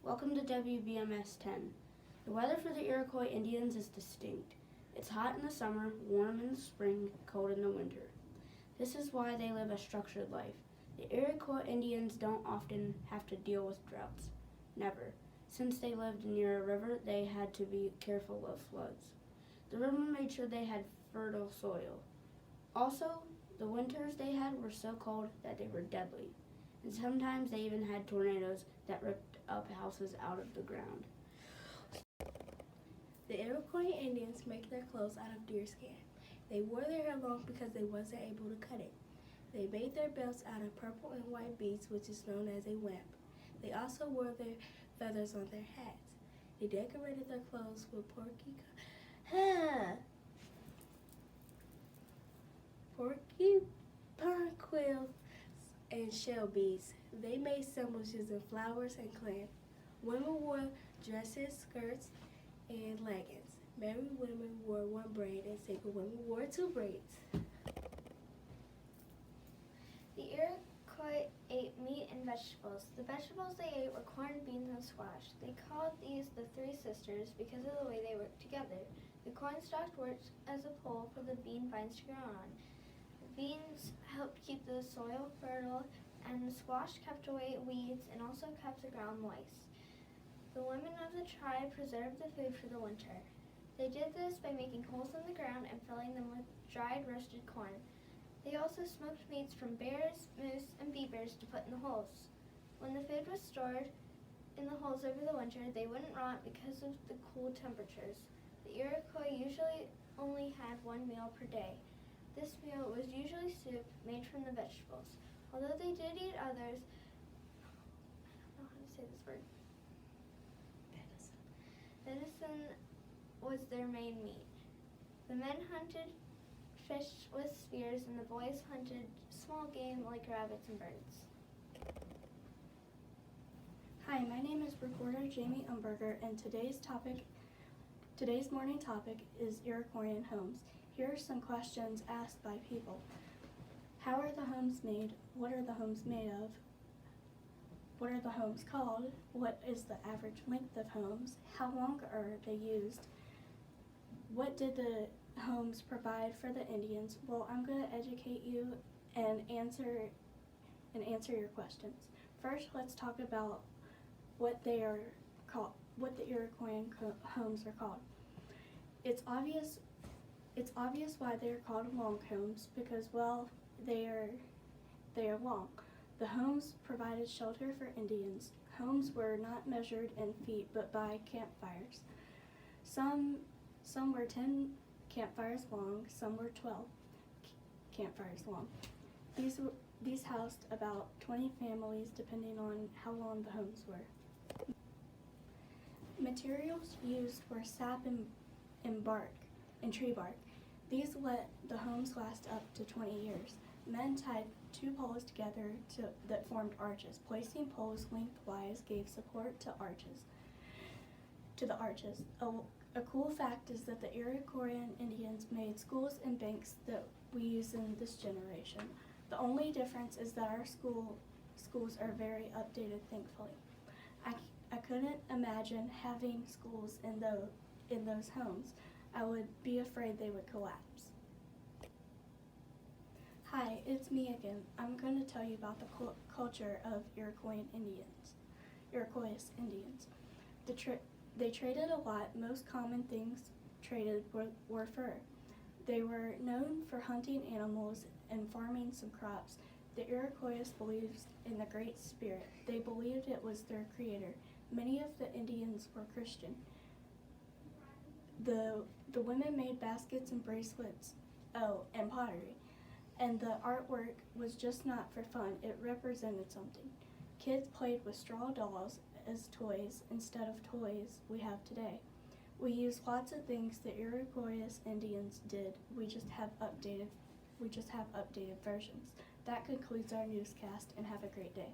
Welcome to WBMS 10. The weather for the Iroquois Indians is distinct. It's hot in the summer, warm in the spring, cold in the winter. This is why they live a structured life. The Iroquois Indians don't often have to deal with droughts. Never. Since they lived near a river, they had to be careful of floods. The river made sure they had fertile soil. Also, the winters they had were so cold that they were deadly. And sometimes they even had tornadoes that ripped up houses out of the ground. The Iroquois Indians make their clothes out of deer skin. They wore their hair long because they wasn't able to cut it. They made their belts out of purple and white beads, which is known as a wimp. They also wore their feathers on their hats. They decorated their clothes with porcupine quills and shell beads. They made symbols using flowers and clay. Women wore dresses, skirts, and leggings. Married women wore one braid and single women wore two braids. The Iroquois ate meat and vegetables. The vegetables they ate were corn, beans, and squash. They called these the Three Sisters because of the way they worked together. The corn stalk worked as a pole for the bean vines to grow on. The beans helped keep the soil fertile, and the squash kept away weeds and also kept the ground moist. The women of the tribe preserved the food for the winter. They did this by making holes in the ground and filling them with dried roasted corn. They also smoked meats from bears, moose, and beavers to put in the holes. When the food was stored in the holes over the winter, they wouldn't rot because of the cool temperatures. The Iroquois usually only had one meal per day. This meal was usually soup made from the vegetables. Although they did eat others, I don't know how to say this word. Venison was their main meat. The men hunted fish with spears, and the boys hunted small game like rabbits and birds. Hi, my name is reporter Jamie Umberger, and today's morning topic is Iroquois homes. Here are some questions asked by people. How are the homes made? What are the homes made of? What are the homes called? What is the average length of homes? How long are they used? What did the homes provide for the Indians? Well, I'm going to educate you and answer your questions. First, let's talk about what they are called, what the Iroquois homes are called. It's obvious why they are called long homes because, well, they are long. The homes provided shelter for Indians. Homes were not measured in feet but by campfires. Some were 10 campfires long, some were 12 campfires long. These housed about 20 families depending on how long the homes were. Materials used were sap and bark and tree bark. These let the homes last up to 20 years. Men tied two poles together that formed arches. Placing poles lengthwise gave support to the arches. A cool fact is that the Iroquois Indians made schools and banks that we use in this generation. The only difference is that our schools are very updated, thankfully. I couldn't imagine having schools in those homes. I would be afraid they would collapse. Hi, it's me again. I'm going to tell you about the culture of Iroquois Indians. They traded a lot. Most common things traded were fur. They were known for hunting animals and farming some crops. The Iroquois believed in the Great Spirit. They believed it was their creator. Many of the Indians were Christian. The women made baskets and bracelets, and pottery. And the artwork was just not for fun, it represented something. Kids played with straw dolls as toys instead of toys we have today. We use lots of things the Iroquois Indians did, we just have updated versions. That concludes our newscast, and have a great day.